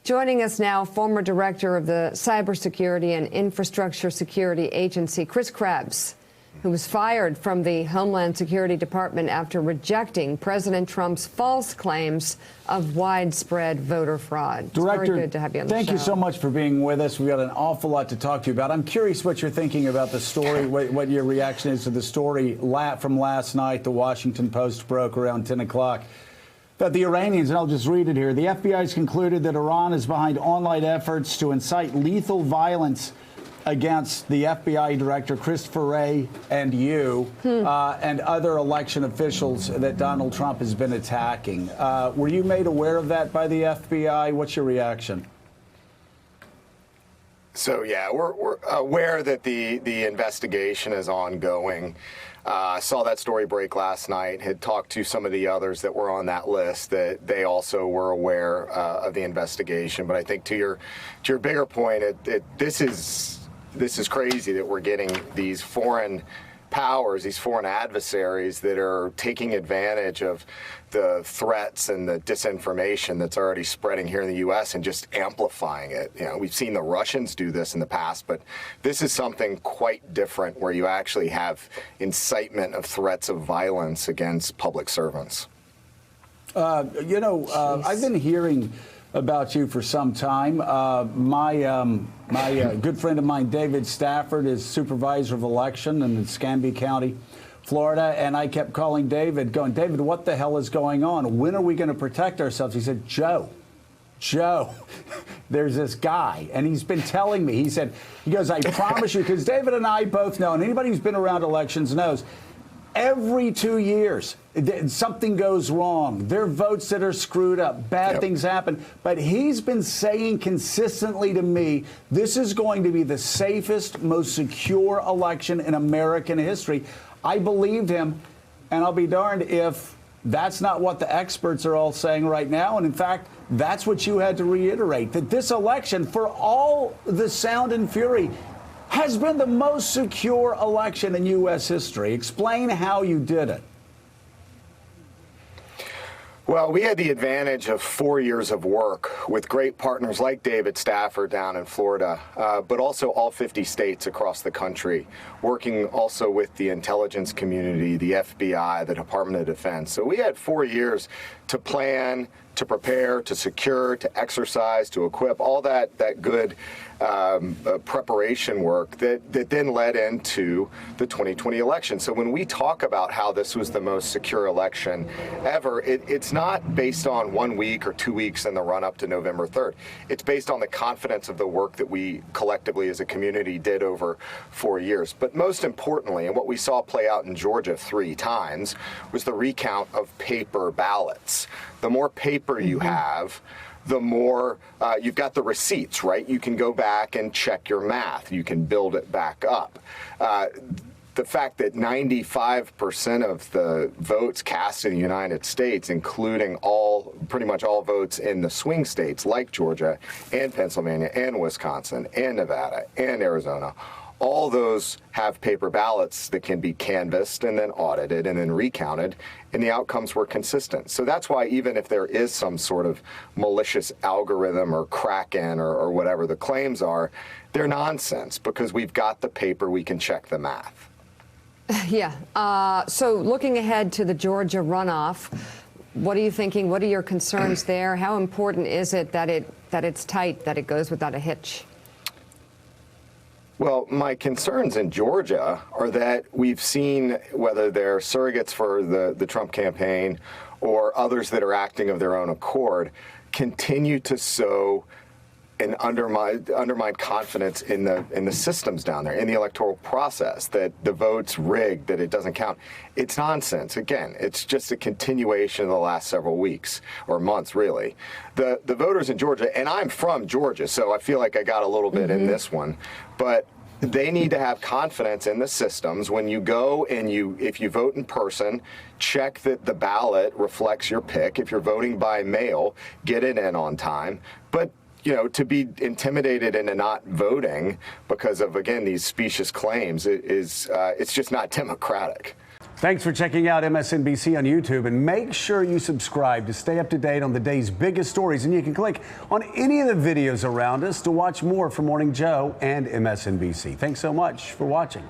Joining us now, former director of the Cybersecurity and Infrastructure Security Agency, Chris Krebs, who was fired from the Homeland Security Department after rejecting President Trump's false claims of widespread voter fraud. Director, it's very good to have you on the show. Thank you so much for being with us. We've got an awful lot to talk to you about. I'm curious what you're thinking about the story, what your reaction is to the story from last night. The Washington Post broke around 10 o'clock. That the Iranians, and I'll just read it here, the FBI has concluded that Iran is behind online efforts to incite lethal violence against the FBI director, Christopher Wray, and you, and other election officials that Donald Trump has been attacking. Were you made aware of that by the FBI? What's your reaction? So, yeah, we're aware that the investigation is ongoing. Saw that story break last night, had talked to some of the others that were on that list that they also were aware of the investigation. But I think to your bigger point, this is crazy that we're getting these foreign powers, these foreign adversaries that are taking advantage of the threats and the disinformation that's already spreading here in the U.S. and just amplifying it. You know, we've seen the Russians do this in the past, but this is something quite different where you actually have incitement of threats of violence against public servants. I've been hearing about you for some time. My good friend of mine, David Stafford, is supervisor of election in Escambia County, Florida, and I kept calling David, going, David, what the hell is going on? When are we going to protect ourselves? He said, Joe, there's this guy, and he's been telling me, he goes, I promise you, because David and I both know, and anybody who's been around elections knows, every 2 years, something goes wrong. There are votes that are screwed up. Bad things happen. But he's been saying consistently to me, this is going to be the safest, most secure election in American history. I believed him, and I'll be darned if that's not what the experts are all saying right now. And in fact, that's what you had to reiterate, that this election, for all the sound and fury, has been the most secure election in U.S. history. Explain how you did it. Well, we had the advantage of 4 years of work with great partners like David Stafford down in Florida, but also all 50 states across the country, working also with the intelligence community, the FBI, the Department of Defense. So we had 4 years to plan, to prepare, to secure, to exercise, to equip, all that good preparation work that then led into the 2020 election. So when we talk about how this was the most secure election ever, it's not based on 1 week or 2 weeks in the run-up to November 3rd. It's based on the confidence of the work that we collectively as a community did over 4 years. But most importantly, and what we saw play out in Georgia 3 times, was the recount of paper ballots. The more paper you have, the more you've got the receipts, right? You can go back and check your math. You can build it back up. The fact that 95% of the votes cast in the United States, including pretty much all votes in the swing states like Georgia and Pennsylvania and Wisconsin and Nevada and Arizona, all those have paper ballots that can be canvassed and then audited and then recounted, and the outcomes were consistent. So that's why even if there is some sort of malicious algorithm or crack-in or whatever the claims are, they're nonsense because we've got the paper, we can check the math. Yeah. So looking ahead to the Georgia runoff, what are you thinking? What are your concerns there? How important is it that it's tight, that it goes without a hitch? Well, my concerns in Georgia are that we've seen, whether they're surrogates for the Trump campaign or others that are acting of their own accord, continue to sow and undermine confidence in the systems down there, in the electoral process, that the vote's rigged, that it doesn't count. It's nonsense. Again, it's just a continuation of the last several weeks or months, really. The voters in Georgia, and I'm from Georgia, so I feel like I got a little bit in this one, but they need to have confidence in the systems. When you go and if you vote in person, check that the ballot reflects your pick. If you're voting by mail, get it in on time. But to be intimidated into not voting because of, again, these specious claims it's just not democratic. Thanks for checking out MSNBC on YouTube, and make sure you subscribe to stay up to date on the day's biggest stories. And you can click on any of the videos around us to watch more from Morning Joe and MSNBC. Thanks so much for watching.